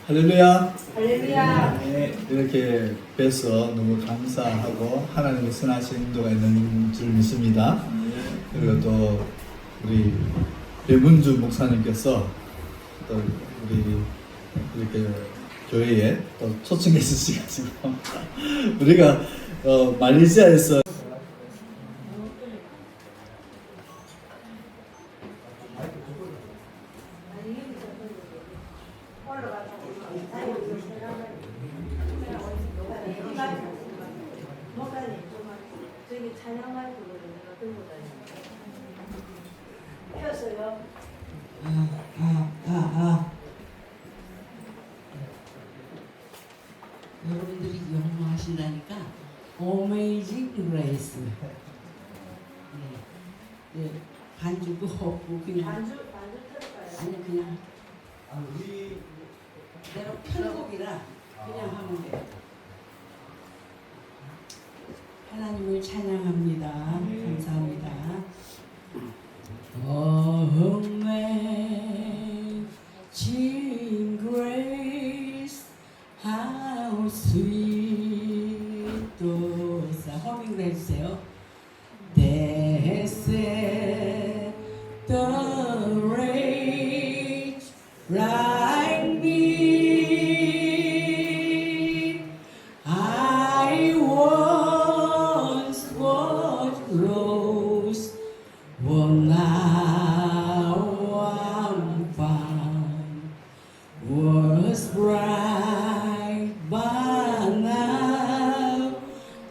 할렐루야. 할렐루야. 네, 이렇게 뵈서 너무 감사하고 하나님의 선하신 인도가 있는 줄 믿습니다. 그리고 또 우리 배문주 목사님께서 또 우리 이렇게 교회에 또 초청해 주셔가지고 우리가 말레이시아에서 저기 찬양할 그거를 내가 들고 다니는 펴서요. 여러분들이 영화하신다니까 어메이징 그레이스. 네, 반주도 없고 그냥 반주 틀까요? 아니 그냥 내가 편곡이라 그냥 하면 돼. 하나님을 찬양합니다. 감사합니다. Amazing grace, how sweet the sound. 허밍을 해주세요. That set the wretch like me. I once was lost, but now I'm found. Was bright, but now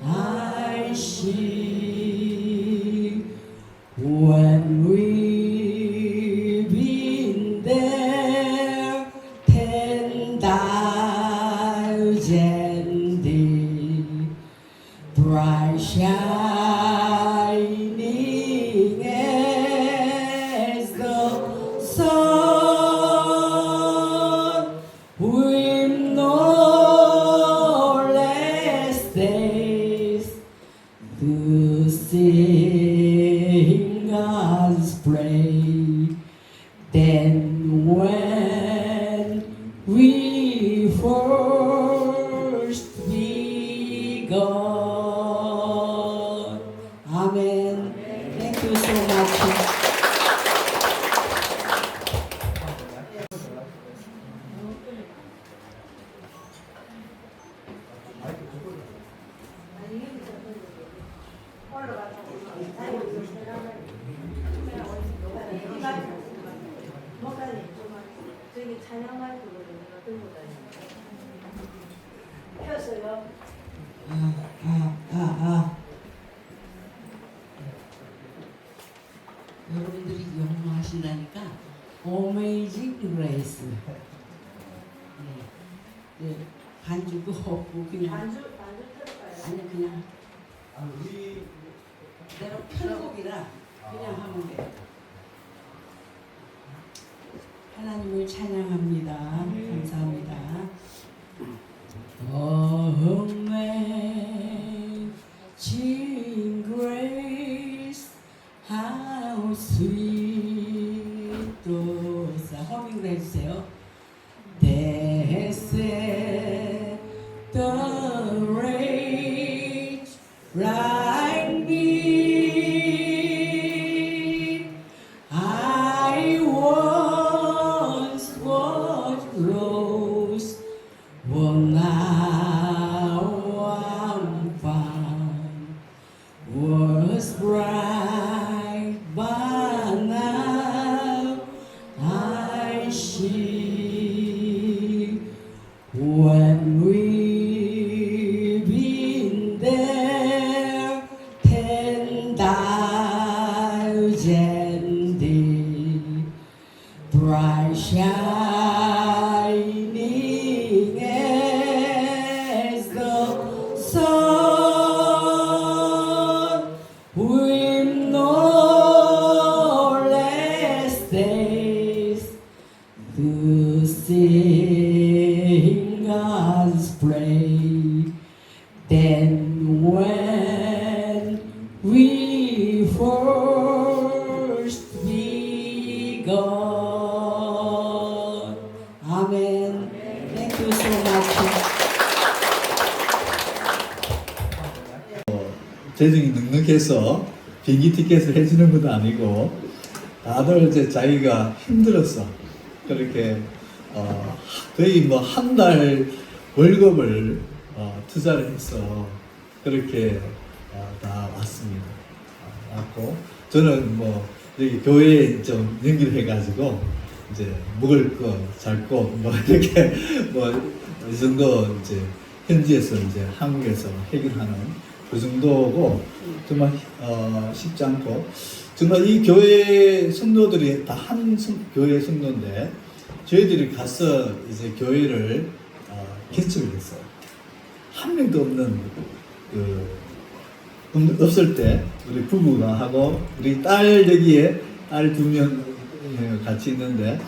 I see. When we've been there 10,000 days, bright shining as the sun, with no less days to sing God's praise. Then when we first begun. Amen. Thank you so much. 저기 찬양할 그거를 내가 들고 다니는 펴서요. 여러분들이 영화하신다니까 어메이징 그레이스. 네, 반주도 없고 그냥 반주 틀까요? 아니 그냥 내가 편곡이라 그냥 하면 돼. 하나님을 찬양합니다. 감사합니다. Amazing grace, how sweet the sound. 허밍을 해주세요. That set the wretch like me. I once was lost, but now I'm found. Was bright, but now I see. When we've been there 10,000 days, bright shining as the sun, with no less days to sing God's praise. Then when we first begun. Amen. Thank Thank you so much. 재정이 넉넉해서 비행기 티켓을 해주는 것도 아니고 다들 이제 자기가 힘들었어. 그렇게 거의 뭐 한 달 월급을 투자를 해서 그렇게 다 왔습니다. 왔고 저는 뭐 여기 교회에 좀 연결 해가지고 이제 먹을 거, 잘 거, 뭐 이렇게 뭐 이 정도 이제 현지에서 이제 한국에서 해결하는 그 정도고 정말 쉽지 않고 정말 이 교회 성도들이 다 한 교회 성도인데 저희들이 가서 이제 교회를 개척을 했어요. 한 명도 없는 없을 때 우리 부부가 하고 우리 딸 여기에 딸 2명 같이 있는데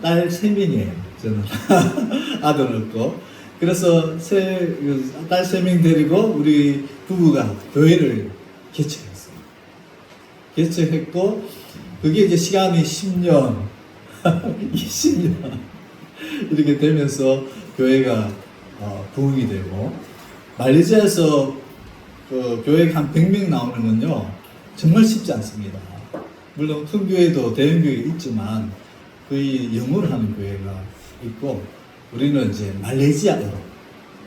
딸 3명이에요. 저는 아들 없고 그래서 딸 3명 데리고 우리 부부가 교회를 개척했어요. 개척했고 그게 이제 시간이 10년 20년 이렇게 되면서 교회가 부흥이 되고 말레이시아에서 그 교회가 한 100명 나오는 건요 정말 쉽지 않습니다. 물론 큰 교회도 대형 교회 있지만 거의 영어를 하는 교회가 있고 우리는 이제 말레이시아어로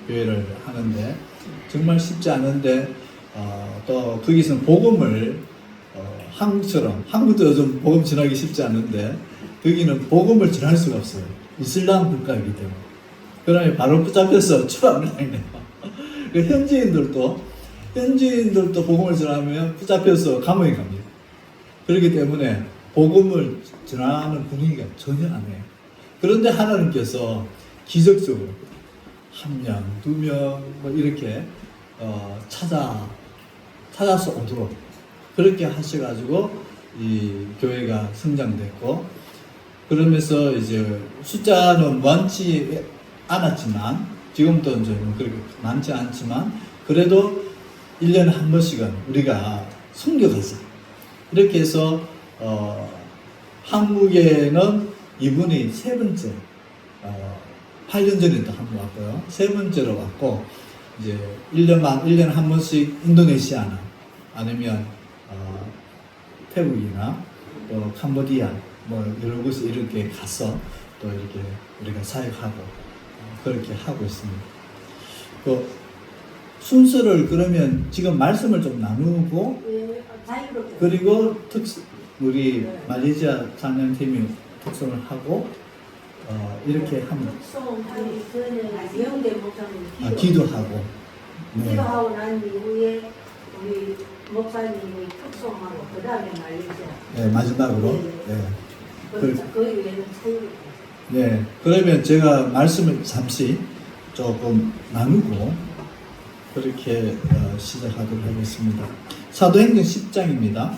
교회를 하는데 정말 쉽지 않은데 또 거기서는 복음을 한국처럼 한국도 요즘 복음 전하기 쉽지 않은데 거기는 복음을 전할 수가 없어요. 이슬람 국가이기 때문에. 그러면 바로 붙잡혀서 추방을 하네요. 현지인들도 복음을 전하면 붙잡혀서 감옥에 갑니다. 그렇기 때문에 복음을 전하는 분위기가 전혀 안 해요. 그런데 하나님께서 기적적으로 1명, 2명 뭐 이렇게 찾아서 오도록 그렇게 하셔가지고 이 교회가 성장됐고 그러면서 이제 숫자는 많지 않았지만 지금도 이제 그렇게 많지 않지만 그래도 1년에 한 번씩은 우리가 선교가자 이렇게 해서 한국에는 이분이 3번째 8년 전에 또 한 번 왔고요. 3번째로 왔고 이제 1년에 한 번씩 인도네시아나 아니면 태국이나 또 캄보디아 뭐 여러 곳에 이렇게 가서 또 이렇게 우리가 사역하고 그렇게 하고 있습니다. 그 순서를 그러면 지금 말씀을 좀 나누고 자유롭게. 그리고 우리 말레이시아 찬양팀이 특성을 하고 이렇게 하면 특송하기 전에 이영대 목사님 기도하고 네. 기도하고 난 이후에 우리 목사님이 특송하고 그 다음에 말레이시아. 네, 마지막으로 네. 네. 그 위에는 자유롭게. 네, 그러면 제가 말씀을 잠시 조금 나누고 그렇게 시작하도록 하겠습니다. 사도행전 10장입니다.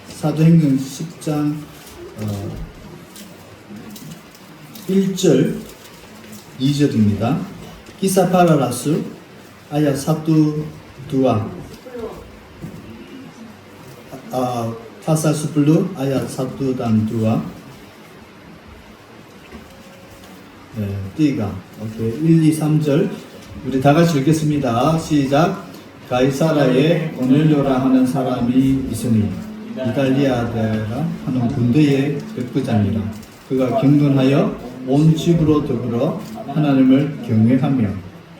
사도행전 10장 1절 2절입니다. Kisah para rasul ayat 1, 2 pasal 10 ayat 1 dan 2 네, 띠가 오케이 1, 2, 3절 우리 다 같이 읽겠습니다. 시작. 가이사라에 고넬료라 하는 사람이 있으니 이달리아데라 하는 군대의 백부장이라 그가 경건하여 온 집으로 더불어 하나님을 경외하며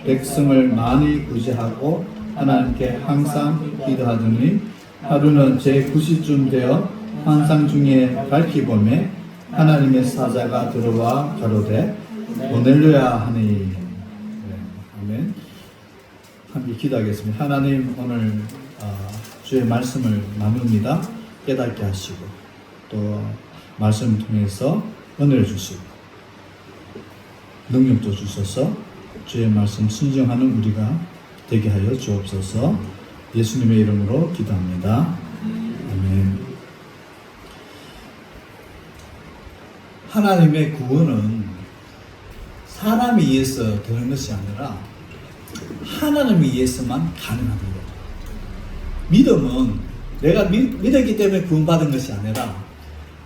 백성을 많이 구제하고 하나님께 항상 기도하더니 하루는 제9시쯤 되어 환상 중에 밝히 보매 하나님의 사자가 들어와 가로되 고넬료야 하니. 네, 아멘. 함께 기도하겠습니다. 하나님 오늘 주의 말씀을 나눕니다. 깨닫게 하시고 또 말씀을 통해서 은혜를 주시고 능력도 주셔서 주의 말씀 순종하는 우리가 되게 하여 주옵소서. 예수님의 이름으로 기도합니다. 아멘. 하나님의 구원은 사람에 의해서 되는 것이 아니라 하나님에 의해서만 가능합니다. 믿음은 내가 믿었기 때문에 구원받은 것이 아니라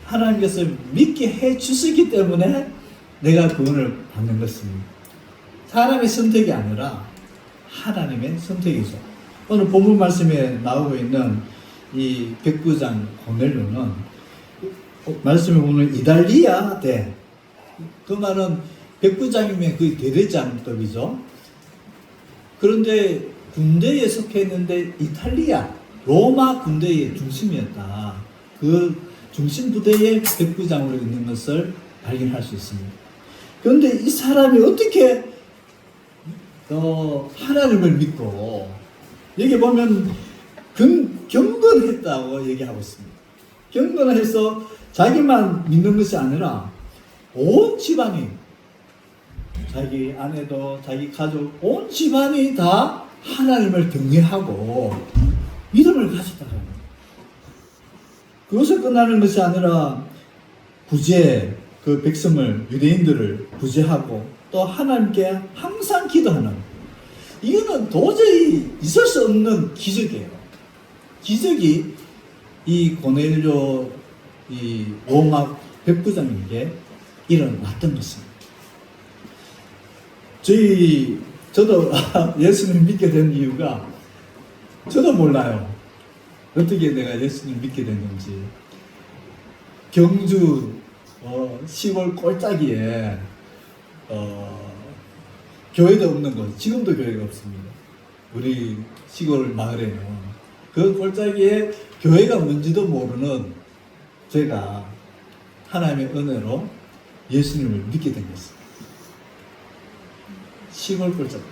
하나님께서 믿게 해 주시기 때문에 내가 구원을 받는 것입니다. 사람의 선택이 아니라 하나님의 선택이죠. 오늘 본문 말씀에 나오고 있는 이 백부장 고넬료는 말씀에 보면 이달리아 대, 그 말은 백부장이면 거의 대대장급이죠. 그런데 군대에 속해 있는데 이탈리아 로마 군대의 중심이었다. 그 중심 부대의 백부장으로 있는 것을 발견할 수 있습니다. 그런데 이 사람이 어떻게 하나님을 믿고, 여기 보면 경건했다고 얘기하고 있습니다. 경건을 해서 자기만 믿는 것이 아니라 온 집안이, 자기 아내도 자기 가족 온 집안이 다 하나님을 경외하고 믿음을 가졌다는 거예요. 그것을 끝나는 것이 아니라 구제, 그 백성을, 유대인들을 구제하고 또 하나님께 항상 기도하는, 이거는 도저히 있을 수 없는 기적이에요. 기적이 이 고넬료 이 로마 백부장에게 일어났던 것입니다. 저도 예수님 믿게 된 이유가 저도 몰라요. 어떻게 내가 예수님 믿게 됐는지. 경주 시골 꼴짜기에 교회도 없는 곳, 지금도 교회가 없습니다. 우리 시골 마을에는 그 꼴짜기에 교회가 뭔지도 모르는 제가 하나님의 은혜로 예수님을 믿게 된 것입니다. 시골 꼴짜기.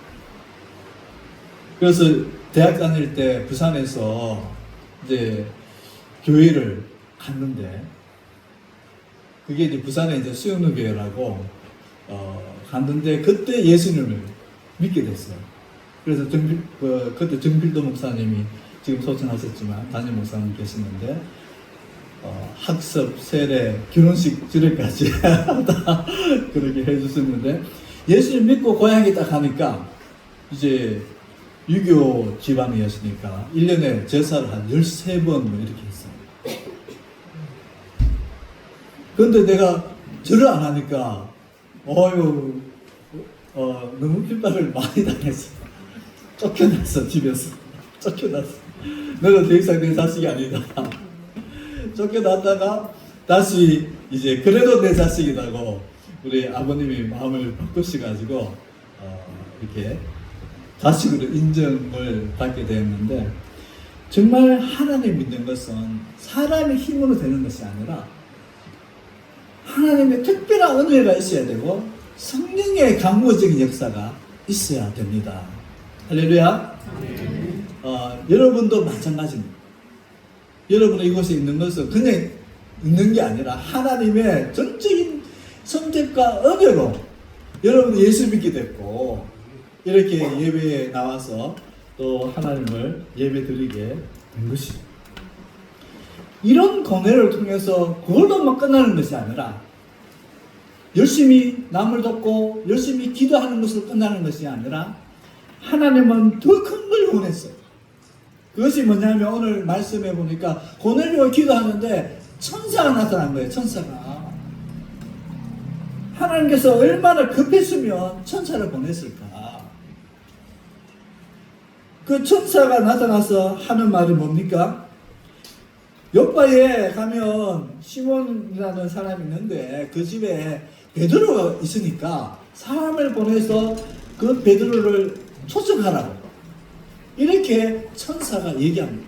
그래서 대학 다닐 때 부산에서 이제 교회를 갔는데, 그게 이제 부산에 이제 수영로 교회라고 갔는데 그때 예수님을 믿게 됐어요. 그래서 그때 정필도 목사님이 지금 소천하셨지만 담임 목사님 계시는데 학습, 세례, 결혼식 주례까지 다 그렇게 해주셨는데, 예수님 믿고 고향에 딱 가니까 이제 유교 집안이었으니까 1년에 제사를 한 13번 이렇게 했어요. 그런데 내가 절을 안 하니까 너무 핍박을 많이 당했어. 쫓겨났어. 집에서 쫓겨났어. 너는 더 이상 내 자식이 아니다. 쫓겨났다가 다시 이제 그래도 내 자식이라고 우리 아버님이 마음을 바꾸셔가지고 이렇게 자식으로 인정을 받게 되었는데, 정말 하나님 믿는 것은 사람의 힘으로 되는 것이 아니라 하나님의 특별한 은혜가 있어야 되고 성령의 강구적인 역사가 있어야 됩니다. 할렐루야. 여러분도 마찬가지입니다. 여러분이 이곳에 있는 것은 그냥 있는 게 아니라 하나님의 전적인 선택과 은혜로 여러분이 예수 믿게 됐고, 이렇게 예배에 나와서 또 하나님을 예배 드리게 된 것이죠. 이런 고뇌를 통해서 그걸로만 끝나는 것이 아니라 열심히 남을 돕고 열심히 기도하는 것으로 끝나는 것이 아니라 하나님은 더 큰 걸 원했어요. 그것이 뭐냐면 오늘 말씀해 보니까 고넬료가 기도하는데 천사가 나타난 거예요. 천사가. 하나님께서 얼마나 급했으면 천사를 보냈을까. 그 천사가 나타나서 하는 말이 뭡니까? 옆바에 가면 시몬이라는 사람이 있는데 그 집에 베드로가 있으니까 사람을 보내서 그 베드로를 초청하라고 이렇게 천사가 얘기합니다.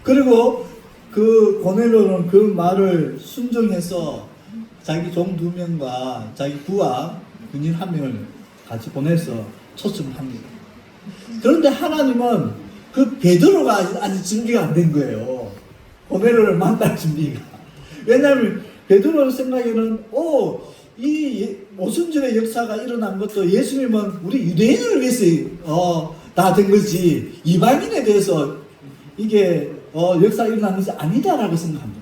그리고 그 고넬료는 그 말을 순종해서 자기 종 2명과 자기 부하 군인 1명을 같이 보내서 초청합니다. 그런데 하나님은 그 베드로가 아직 준비가 안 된 거예요. 고넬료를 만날 준비가. 왜냐하면 베드로 생각에는 이 오순절의 역사가 일어난 것도 예수님은 우리 유대인을 위해서 다 된 거지 이방인에 대해서 이게 역사가 일어난 것이 아니다라고 생각합니다.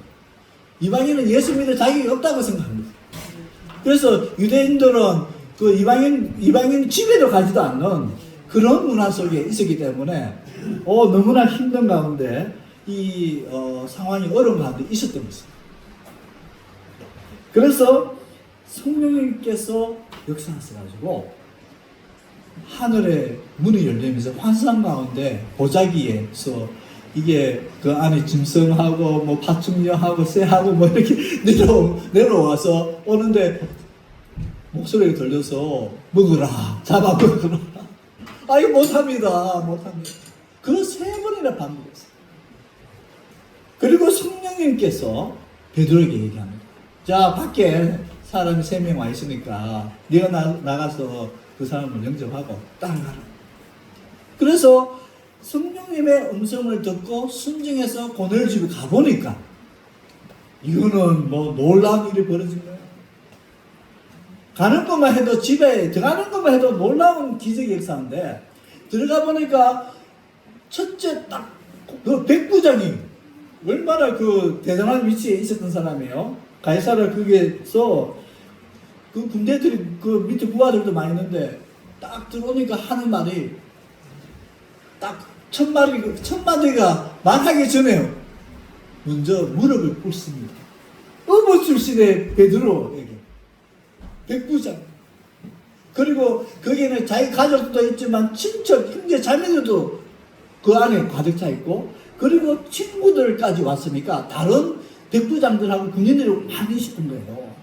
이방인은 예수 믿을 자격이 없다고 생각합니다. 그래서 유대인들은 그 이방인 집에도 가지도 않는 그런 문화 속에 있었기 때문에 너무나 힘든 가운데 이 상황이 어려운 가운데 있었던 것입니다. 그래서 성령님께서 역사하셔가지고 하늘의 문이 열리면서 환상 가운데 보자기에서 이게 그 안에 짐승하고 뭐 파충류하고 새하고 뭐 이렇게 내려와서 오는데 목소리가 들려서 먹으라, 잡아 먹으라. 이거 못합니다. 그 세 번이나 반복했어요. 그리고 성령님께서 베드로에게 얘기합니다. 자, 밖에 사람이 3명 와 있으니까 네가 나가서 그 사람을 영접하고 따라가라. 그래서 성령님의 음성을 듣고 순종해서 고넬 집에 가보니까 이거는 뭐 놀라운 일이 벌어진 거예요. 가는 것만 해도 집에 들어가는 것만 해도 놀라운 기적의 역사인데 들어가 보니까 첫째 딱 그 백부장이 얼마나 그 대단한 위치에 있었던 사람이에요. 가이사랴 거기에서 그 군대들이 그 밑에 부하들도 많이 있는데 딱 들어오니까 하는 말이 딱 첫 마디가 말하기 전에 먼저 무릎을 꿇습니다. 어부 출신의 베드로에게 백부장. 그리고 거기에는 자기 가족도 있지만 친척, 형제, 자매들도 그 안에 가득 차 있고 그리고 친구들까지 왔으니까 다른 백부장들하고 군인들이 많이 있었던 거예요.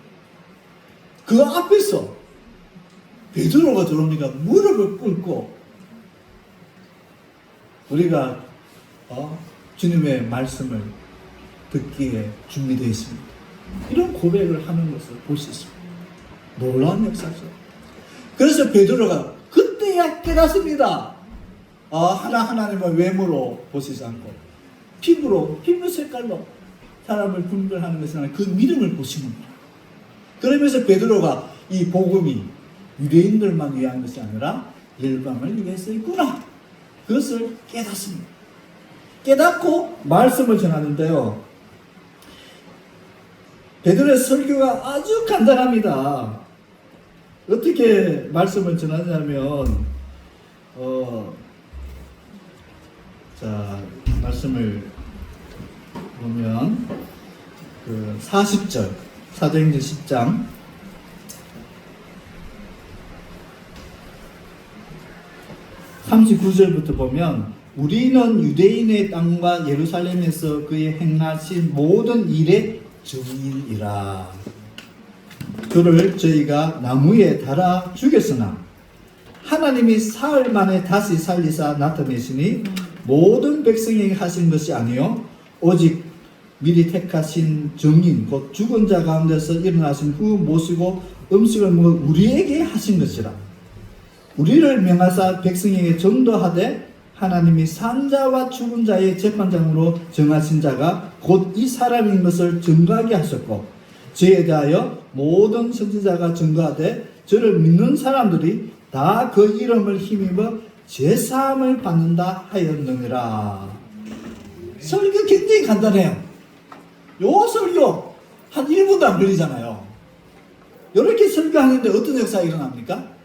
그 앞에서 베드로가 들어오니까 무릎을 꿇고 우리가 주님의 말씀을 듣기에 준비되어 있습니다. 이런 고백을 하는 것을 볼 수 있습니다. 놀라운 역사죠. 그래서 베드로가 그때야 깨닫습니다. 하나님을 외모로 보시지 않고 피부 색깔로 사람을 분별하는 것은 아니라 그 믿음을 보시는 거예요. 그러면서 베드로가 이 복음이 유대인들만 위한 것이 아니라 열방을 위해서 있구나. 그것을 깨닫습니다. 깨닫고 말씀을 전하는데요. 베드로의 설교가 아주 간단합니다. 어떻게 말씀을 전하냐면 자, 말씀을 보면 그 40절 사도행전 10장 39절부터 보면 우리는 유대인의 땅과 예루살렘에서 그의 행하신 모든 일의 증인이라. 그를 저희가 나무에 달아 죽였으나 하나님이 사흘 만에 다시 살리사 나타내시니 모든 백성에게 하신 것이 아니요 오직 미리 택하신 증인 곧 죽은 자 가운데서 일어나신 후 모시고 음식을 먹어 우리에게 하신 것이라. 우리를 명하사 백성에게 전도하되 하나님이 산 자와 죽은 자의 재판장으로 정하신 자가 곧 이 사람인 것을 증거하게 하셨고 저에 대하여 모든 선지자가 증거하되 저를 믿는 사람들이 다 그 이름을 힘입어 제사함을 받는다 하였느니라. 설교 굉장히 간단해요. 요 설교 한 1분도 안 걸리잖아요. 이렇게 설교하는데 어떤 역사가 일어납니까?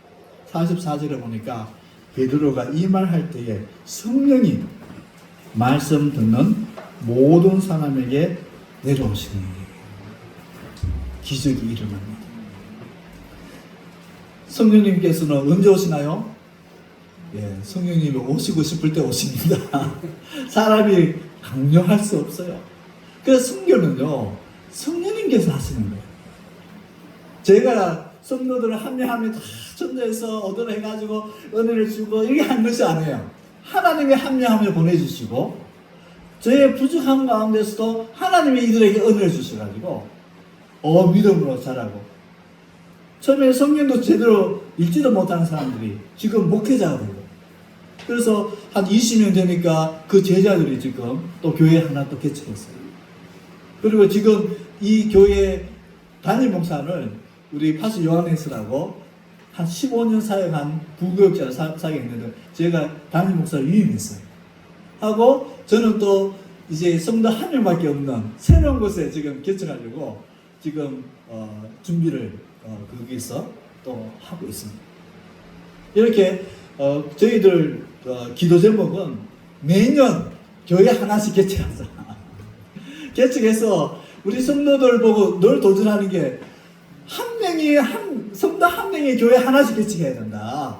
44절에 보니까 베드로가 이 말 할 때에 성령이 말씀 듣는 모든 사람에게 내려오시니 기적이 일어납니다. 성령님께서는 언제 오시나요? 성령님이 오시고 싶을 때 오십니다. 사람이 강요할 수 없어요. 그래서 성교는요, 성령님께서 하시는 거예요. 제가 성도들을 한 명 한 명 다 전도해서 얻으러 해가지고 은혜를 주고 이렇게 한 것이 아니에요. 하나님이 한 명 한 명 보내주시고 저의 부족한 가운데서도 하나님이 이들에게 은혜를 주셔가지고 믿음으로 자라고 처음에 성경도 제대로 읽지도 못하는 사람들이 지금 목회자가 되고 그래서 한 20년 되니까 그 제자들이 지금 또 교회 하나 또 개척했어요. 그리고 지금 이 교회 담임 목사를 우리 파스 요한네스라고 한 15년 사역한 부교육자를 사역했는데 제가 담임 목사를 위임했어요. 하고 저는 또 이제 성도 한 명밖에 없는 새로운 곳에 지금 개척하려고 지금 준비를 거기서 또 하고 있습니다. 이렇게 저희들 기도 제목은 매년 교회 하나씩 개척하자. 개척해서 우리 성도들 보고 늘 도전하는 게 한 명이 성도 한 명이 교회 하나씩 개척해야 된다.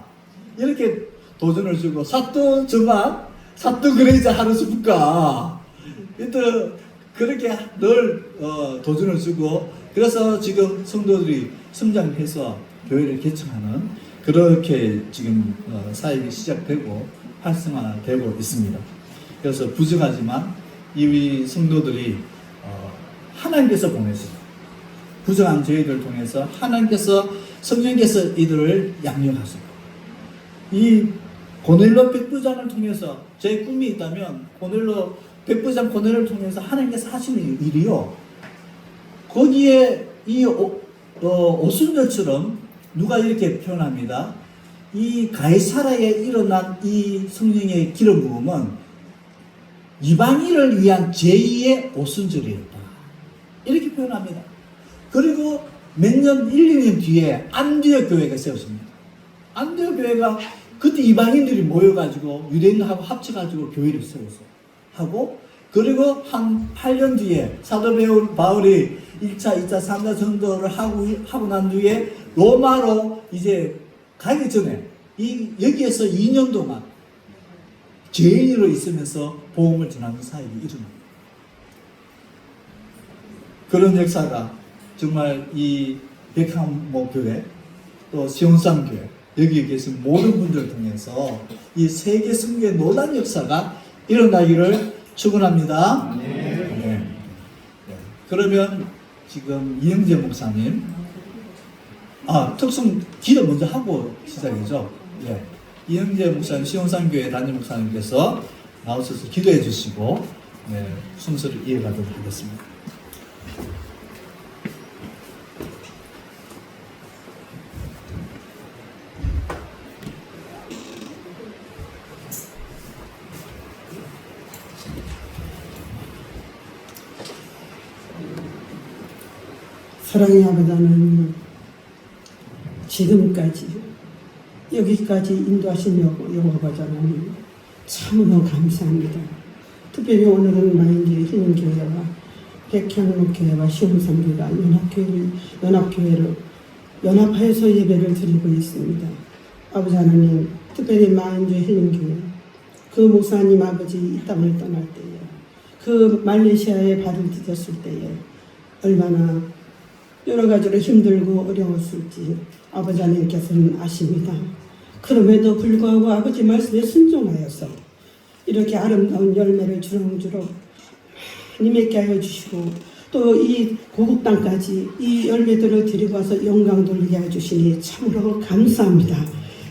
이렇게 도전을 주고 사또 저만 사또 그레이자 하루씩 볼까. 그렇게 늘 도전을 주고 그래서 지금 성도들이 성장해서 교회를 개척하는 그렇게 지금 사역이 시작되고 활성화되고 있습니다. 그래서 부족하지만 이 성도들이 하나님께서 보내시고 부족한 저희들을 통해서 하나님께서 성령께서 이들을 양육하시고 이 고넬료 백부장을 통해서 제 꿈이 있다면 백부장 고넬료를 통해서 하나님께서 하시는 일이요. 거기에 이 오순절처럼 누가 이렇게 표현합니다. 이 가이사라에 일어난 이 성령의 기름 부음은 이방인을 위한 제2의 오순절이었다. 이렇게 표현합니다. 그리고 몇 년, 1, 2년 뒤에 안디옥 교회가 세워집니다. 안디옥 교회가 그때 이방인들이 모여가지고 유대인하고 합쳐가지고 교회를 세워서 하고 그리고 한 8년 뒤에 사도 바울이 1차, 2차, 3차 전도를 하고 난 뒤에 로마로 이제 가기 전에 여기에서 2년 동안 죄인으로 있으면서 복음을 전하는 사역이 일어납니다. 그런 역사가 정말 이 백항모 교회 또 시온산 교회 여기에 계신 모든 분들을 통해서 이 세계 선교의 놀라운 역사가 일어나기를 축원합니다. 네. 그러면 지금 이영재 목사님 특성 기도 먼저 하고 시작이죠. 예. 이영재 목사님 시온산 교회 담임 목사님께서 나오셔서 기도해 주시고 순서를 이어가도록 하겠습니다. 사랑의 아버지 하나님, 지금까지 여기까지 인도하신 여호와 아버지 하나님 참으로 감사합니다. 특별히 오늘은 마인드 힐링교회와 백향목교회와 시온산교회가 연합교회로 연합하여서 예배를 드리고 있습니다. 아버지 하나님, 특별히 마인드 힐링교회 그 목사님 아버지 이 땅을 떠날 때에 그 말레이시아에 발을 디뎠을 때에 얼마나 여러 가지로 힘들고 어려웠을지 아버지 하나님께서는 아십니다. 그럼에도 불구하고 아버지 말씀에 순종하여서 이렇게 아름다운 열매를 주렁주렁 많이 맺게 하여 주시고 또 이 고국 땅까지 이 열매들을 드리고 와서 영광 돌리게 하여 주시니 참으로 감사합니다.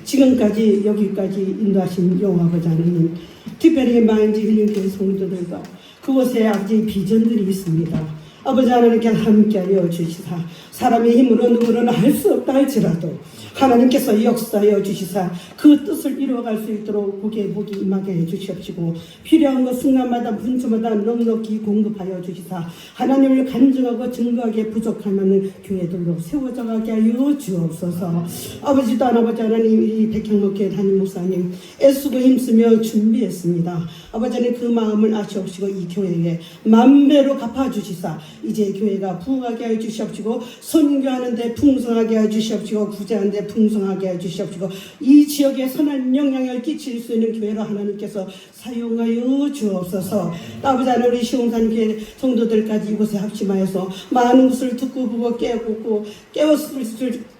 지금까지 여기까지 인도하신 여호와 아버지 하나님, 특별히 마인드 힐링교회 성도들과 그곳에 아버지 비전들이 있습니다. 아버지 하나님께 함께하여 주시사 사람의 힘으로 누구는 할 수 없다 할지라도 하나님께서 역사하여 주시사 그 뜻을 이루어갈 수 있도록 복에 복이 임하게 해주시옵시고 필요한 것 순간마다 분주마다 넉넉히 공급하여 주시사 하나님을 간증하고 증거하게 부족하면 교회들로 세워져 가게 하여 주옵소서. 아버지도 아버지 하나님, 이 백향목교회 담임 목사님 애쓰고 힘쓰며 준비했습니다. 아버지 하나님 그 마음을 아시옵시고 이 교회에 만배로 갚아주시사 이제 교회가 부흥하게 하여 주시옵시고 선교하는 데 풍성하게 하여 주시옵시고 구제하는 데 풍성하게 하여 주시옵시고 이 지역에 선한 영향을 끼칠 수 있는 교회로 하나님께서 사용하여 주옵소서. 아버지 하나님, 우리 시온산 교회 성도들까지 이곳에 합심하여서 많은 것을 듣고 보고 깨우고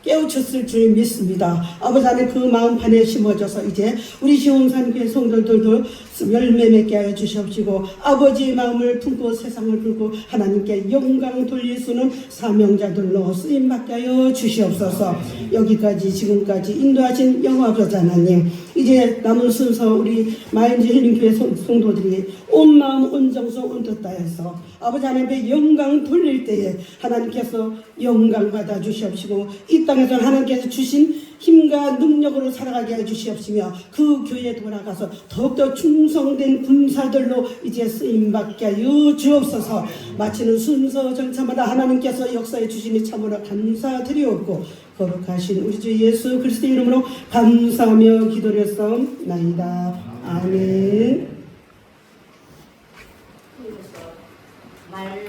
깨우쳤을 줄 믿습니다. 아버지 하나님 그 마음판에 심어져서 이제 우리 시온산 교회 성도들도 열매 맺게 하여 주시옵시고 아버지의 마음을 품고 세상을 품고 하나님께 영광 돌릴 수 있는 사명자들로 쓰임받게 하여 주시옵소서. 여기까지 지금까지 인도하신 여호와 아버지 하나님, 이제 남은 순서 우리 마인드 힐링교회 성도들이 온 마음 온 정성 온 뜻 다해서 아버지 하나님께 영광 돌릴 때에 하나님께서 영광 받아 주시옵시고 이 땅에서 하나님께서 주신 힘과 능력으로 살아가게 해주시옵시며 그 교회에 돌아가서 더욱더 충성된 군사들로 이제 쓰임받게 하여 주옵소서. 마치는 순서 절차마다 하나님께서 역사해 주시니 참으로 감사드리옵고 거룩하신 우리 주 예수 그리스도의 이름으로 감사하며 기도했사옵나이다. 아멘.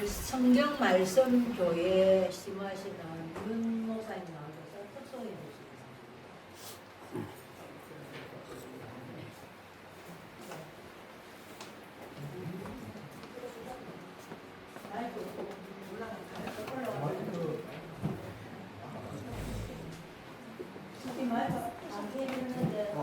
성경 말씀 교회 심하시는 윤 목사님 나오셔서 특송해 주십니다. 마이크 올라갈까요? 저기 마이크 안 켜있는데